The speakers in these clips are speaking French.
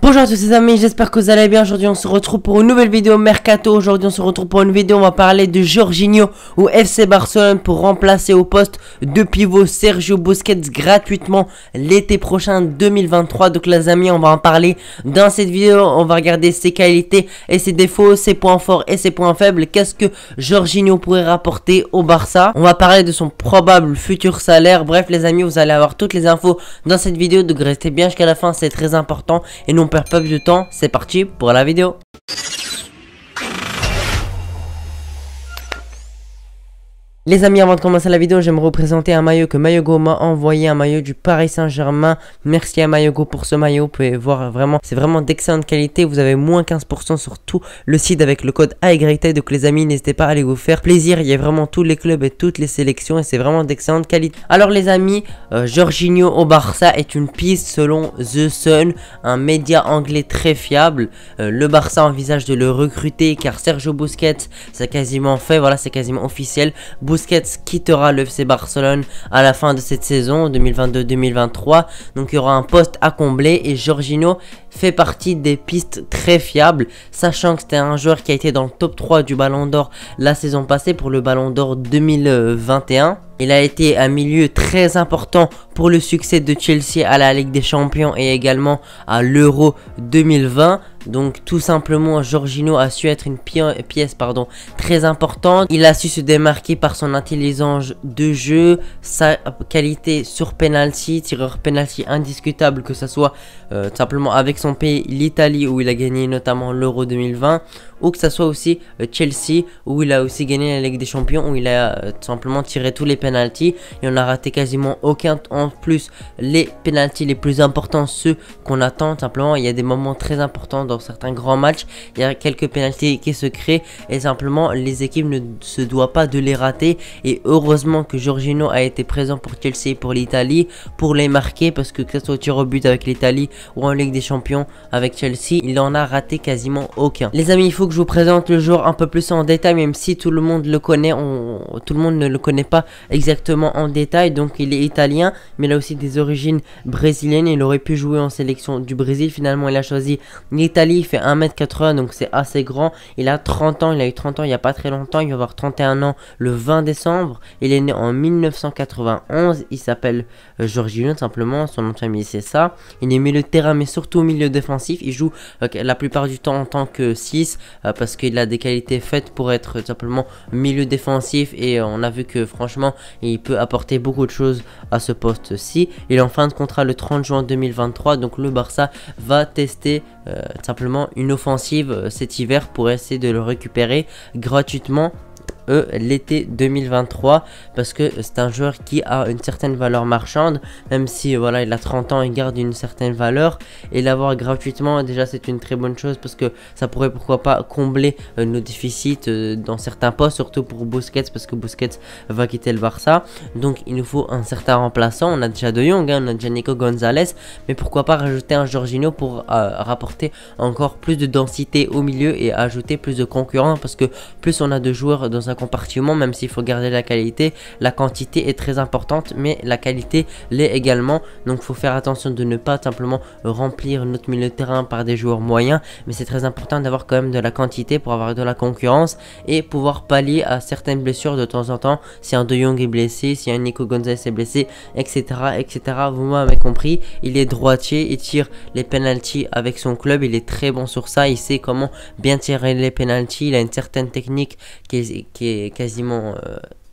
Bonjour à tous les amis, j'espère que vous allez bien. Aujourd'hui on se retrouve pour une nouvelle vidéo Mercato. Aujourd'hui on se retrouve pour une vidéo, on va parler de Jorginho au FC Barcelone pour remplacer au poste de pivot Sergio Busquets gratuitement l'été prochain 2023. Donc les amis, on va en parler dans cette vidéo. On va regarder ses qualités et ses défauts, ses points forts et ses points faibles. Qu'est-ce que Jorginho pourrait rapporter au Barça? On va parler de son probable futur salaire. Bref les amis, vous allez avoir toutes les infos dans cette vidéo, donc restez bien jusqu'à la fin, c'est très important. Et non, on perd pas de temps, c'est parti pour la vidéo. Les amis, avant de commencer la vidéo, j'aimerais vous présenter un maillot que Mayogo m'a envoyé, un maillot du Paris Saint-Germain. Merci à Mayogo pour ce maillot. Vous pouvez voir vraiment, c'est vraiment d'excellente qualité. Vous avez moins 15% sur tout le site avec le code AYT. Donc les amis, n'hésitez pas à aller vous faire plaisir. Il y a vraiment tous les clubs et toutes les sélections et c'est vraiment d'excellente qualité. Alors les amis, Jorginho au Barça est une piste selon The Sun, un média anglais très fiable. Le Barça envisage de le recruter car Sergio Busquets, c'est quasiment fait, voilà, c'est quasiment officiel. Busquets quittera le FC Barcelone à la fin de cette saison 2022-2023. Donc il y aura un poste à combler et Jorginho fait partie des pistes très fiables, sachant que c'était un joueur qui a été dans le top 3 du Ballon d'Or la saison passée pour le Ballon d'Or 2021. Il a été un milieu très important pour le succès de Chelsea à la Ligue des Champions et également à l'Euro 2020. Donc tout simplement, Jorginho a su être une pièce très importante. Il a su se démarquer par son intelligence de jeu, sa qualité sur penalty, tireur penalty indiscutable, que ce soit simplement avec son pays l'Italie où il a gagné notamment l'Euro 2020, ou que ce soit aussi Chelsea où il a aussi gagné la Ligue des Champions, où il a simplement tiré tous les penalties et on a raté quasiment aucun. En plus, les penalties les plus importants, ceux qu'on attend simplement, il y a des moments très importants dans certains grands matchs, il y a quelques penalties qui se créent et simplement les équipes ne se doivent pas de les rater. Et heureusement que Jorginho a été présent pour Chelsea et pour l'Italie pour les marquer, parce que ce soit au tir au but avec l'Italie ou en Ligue des Champions avec Chelsea, il en a raté quasiment aucun. Les amis, il faut que je vous présente le joueur un peu plus en détail, même si tout le monde le connaît, tout le monde ne le connaît pas exactement en détail. Donc il est italien mais il a aussi des origines brésiliennes. Il aurait pu jouer en sélection du Brésil, finalement il a choisi l'Italie. Il fait 1m80 donc c'est assez grand. Il a 30 ans, il a eu 30 ans il n'y a pas très longtemps, il va avoir 31 ans le 20 décembre. Il est né en 1991, il s'appelle Jorginho simplement, son nom de famille c'est ça. Il est milieu de terrain mais surtout milieu défensif. Il joue la plupart du temps en tant que 6 parce qu'il a des qualités faites pour être simplement milieu défensif et on a vu que franchement il peut apporter beaucoup de choses à ce poste-ci. Il est en fin de contrat le 30 juin 2023, donc le Barça va tester simplement une offensive cet hiver pour essayer de le récupérer gratuitement l'été 2023, parce que c'est un joueur qui a une certaine valeur marchande, même si voilà il a 30 ans, il garde une certaine valeur, et l'avoir gratuitement déjà c'est une très bonne chose parce que ça pourrait pourquoi pas combler nos déficits dans certains postes, surtout pour Busquets parce que Busquets va quitter le Barça. Donc il nous faut un certain remplaçant. On a déjà De Jong, on a déjà Nico Gonzalez, mais pourquoi pas rajouter un Jorginho pour rapporter encore plus de densité au milieu et ajouter plus de concurrents, parce que plus on a de joueurs dans un compartiment, même s'il faut garder la qualité, la quantité est très importante mais la qualité l'est également. Donc il faut faire attention de ne pas simplement remplir notre milieu de terrain par des joueurs moyens, mais c'est très important d'avoir quand même de la quantité pour avoir de la concurrence et pouvoir pallier à certaines blessures de temps en temps. Si un De Jong est blessé, si un Nico Gonzalez est blessé, etc., vous m'avez compris. Il est droitier, il tire les penalties avec son club, il est très bon sur ça, il sait comment bien tirer les penalties, il a une certaine technique qui est quasiment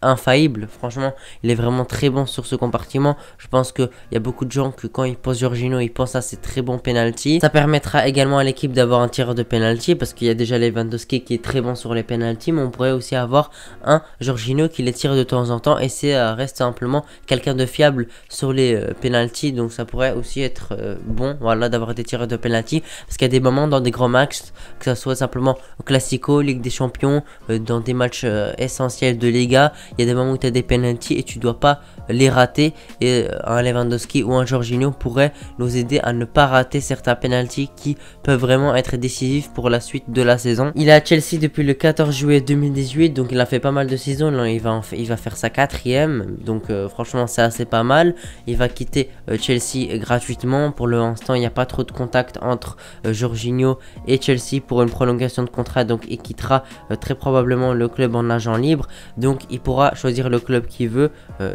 infaillible. Franchement il est vraiment très bon sur ce compartiment. Je pense qu'il y a beaucoup de gens que quand ils posent Jorginho ils pensent à ces très bons penalties. Ça permettra également à l'équipe d'avoir un tireur de penalty parce qu'il y a déjà Lewandowski qui est très bon sur les penalties, mais on pourrait aussi avoir un Jorginho qui les tire de temps en temps et c'est reste simplement quelqu'un de fiable sur les penalties. Donc ça pourrait aussi être bon, voilà, d'avoir des tireurs de penalty, parce qu'il y a des moments dans des grands matchs, que ce soit simplement au Classico, Ligue des Champions, dans des matchs essentiels de Liga, il y a des moments où tu as des penalties et tu dois pas les rater, et un Lewandowski ou un Jorginho pourrait nous aider à ne pas rater certains penalties qui peuvent vraiment être décisifs pour la suite de la saison. Il est à Chelsea depuis le 14 juillet 2018, donc il a fait pas mal de saisons. Là, il va faire sa 4e, donc franchement c'est assez pas mal. Il va quitter Chelsea gratuitement. Pour l'instant il n'y a pas trop de contact entre Jorginho et Chelsea pour une prolongation de contrat, donc il quittera très probablement le club en agent libre, donc il pourra choisir le club qu'il veut.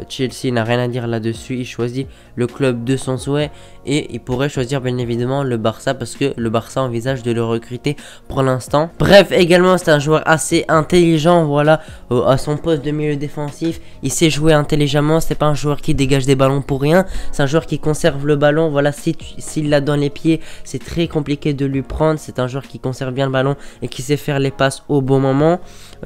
Chelsea n'a rien à dire là-dessus, il choisit le club de son souhait, et il pourrait choisir bien évidemment le Barça parce que le Barça envisage de le recruter pour l'instant. Bref, également c'est un joueur assez intelligent, voilà, à son poste de milieu défensif, il sait jouer intelligemment, c'est pas un joueur qui dégage des ballons pour rien, c'est un joueur qui conserve le ballon, voilà, s'il l'a dans les pieds, c'est très compliqué de lui prendre, c'est un joueur qui conserve bien le ballon et qui sait faire les passes au bon moment.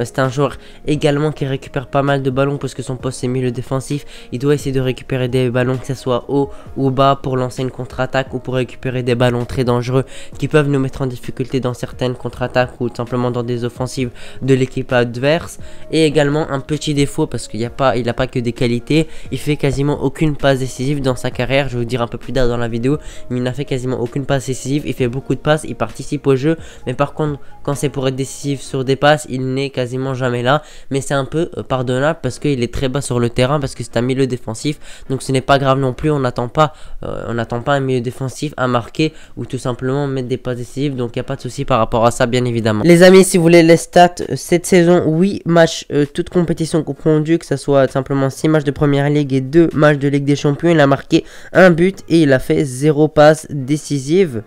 C'est un joueur également qui récupère pas mal de ballons parce que son poste c'est milieu défensif, il doit essayer de récupérer des ballons que ce soit haut ou bas pour lancer une contre-attaque ou pour récupérer des ballons très dangereux qui peuvent nous mettre en difficulté dans certaines contre-attaques ou simplement dans des offensives de l'équipe adverse. Et également un petit défaut parce qu'il n'a pas que des qualités, il fait quasiment aucune passe décisive dans sa carrière, je vais vous dire un peu plus tard dans la vidéo, mais il n'a fait quasiment aucune passe décisive, il fait beaucoup de passes, il participe au jeu, mais par contre quand c'est pour être décisif sur des passes, il n'est quasiment jamais là, mais c'est un peu pardonnable parce qu'il est très bas sur le terrain parce que c'est un milieu défensif, donc ce n'est pas grave non plus, on n'attend pas un milieu défensif à marquer ou tout simplement mettre des passes décisives, donc il n'y a pas de souci par rapport à ça bien évidemment. Les amis, si vous voulez les stats, cette saison 8 matchs, toutes compétitions confondues, que ce soit simplement 6 matchs de première ligue et 2 matchs de Ligue des Champions, il a marqué un but et il a fait 0 passes décisives.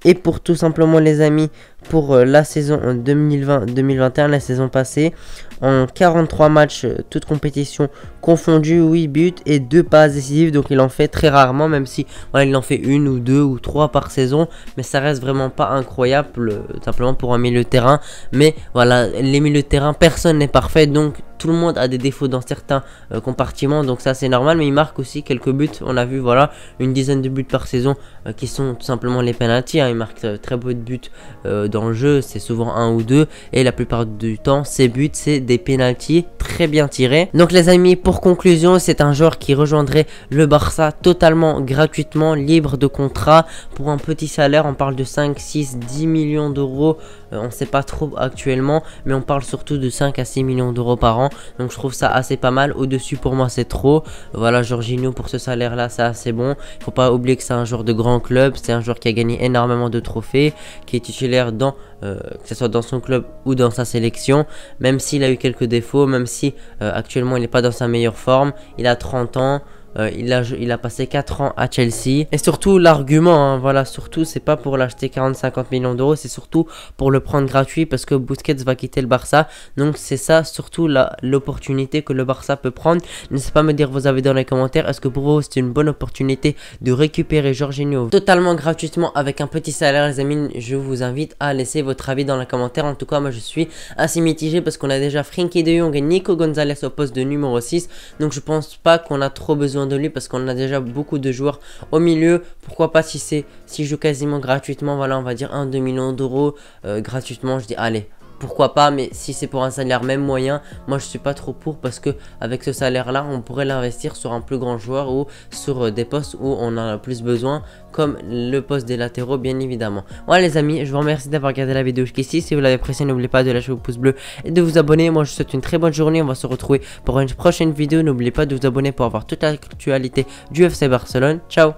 Et pour tout simplement les amis, pour la saison 2020-2021, la saison passée, en 43 matchs, toutes compétitions confondues, 8 buts et 2 passes décisives. Donc il en fait très rarement, même si voilà, il en fait 1 ou 2 ou 3 par saison. Mais ça reste vraiment pas incroyable, simplement pour un milieu de terrain. Mais voilà, les milieux de terrain, personne n'est parfait, donc tout le monde a des défauts dans certains compartiments, donc ça c'est normal, mais il marque aussi quelques buts. On a vu voilà une dizaine de buts par saison qui sont tout simplement les penalties, hein. Il marque très peu de buts dans le jeu, c'est souvent 1 ou 2, et la plupart du temps ces buts c'est des penalties très bien tirés. Donc les amis, pour conclusion, c'est un joueur qui rejoindrait le Barça totalement gratuitement, libre de contrat, pour un petit salaire. On parle de 5, 6, 10 millions d'euros, on sait pas trop actuellement, mais on parle surtout de 5 à 6 millions d'euros par an. Donc je trouve ça assez pas mal. Au-dessus pour moi c'est trop. Voilà, Jorginho pour ce salaire là c'est assez bon. Il faut pas oublier que c'est un joueur de grand club. C'est un joueur qui a gagné énormément de trophées, qui est titulaire dans que ce soit dans son club ou dans sa sélection. Même s'il a eu quelques défauts, même si actuellement il n'est pas dans sa meilleure forme. Il a 30 ans. Il a passé 4 ans à Chelsea. Et surtout l'argument, hein, voilà, surtout c'est pas pour l'acheter 40-50 millions d'euros, c'est surtout pour le prendre gratuit parce que Busquets va quitter le Barça. Donc c'est ça surtout l'opportunité que le Barça peut prendre. N'hésitez pas à me dire vos avis dans les commentaires. Est-ce que pour vous c'est une bonne opportunité de récupérer Jorginho totalement gratuitement avec un petit salaire? Les amis, je vous invite à laisser votre avis dans les commentaires. En tout cas moi je suis assez mitigé parce qu'on a déjà Frenkie de Jong et Nico Gonzalez au poste de numéro 6. Donc je pense pas qu'on a trop besoin de lui parce qu'on a déjà beaucoup de joueurs au milieu. Pourquoi pas s'il joue quasiment gratuitement, voilà, on va dire 1-2 millions d'euros gratuitement, je dis allez, pourquoi pas. Mais si c'est pour un salaire même moyen, moi je suis pas trop pour, parce que avec ce salaire là on pourrait l'investir sur un plus grand joueur ou sur des postes où on en a plus besoin, comme le poste des latéraux bien évidemment. Voilà les amis, je vous remercie d'avoir regardé la vidéo jusqu'ici. Si vous l'avez apprécié, n'oubliez pas de lâcher vos pouces bleus et de vous abonner. Moi je vous souhaite une très bonne journée, on va se retrouver pour une prochaine vidéo. N'oubliez pas de vous abonner pour avoir toute l'actualité du FC Barcelone. Ciao.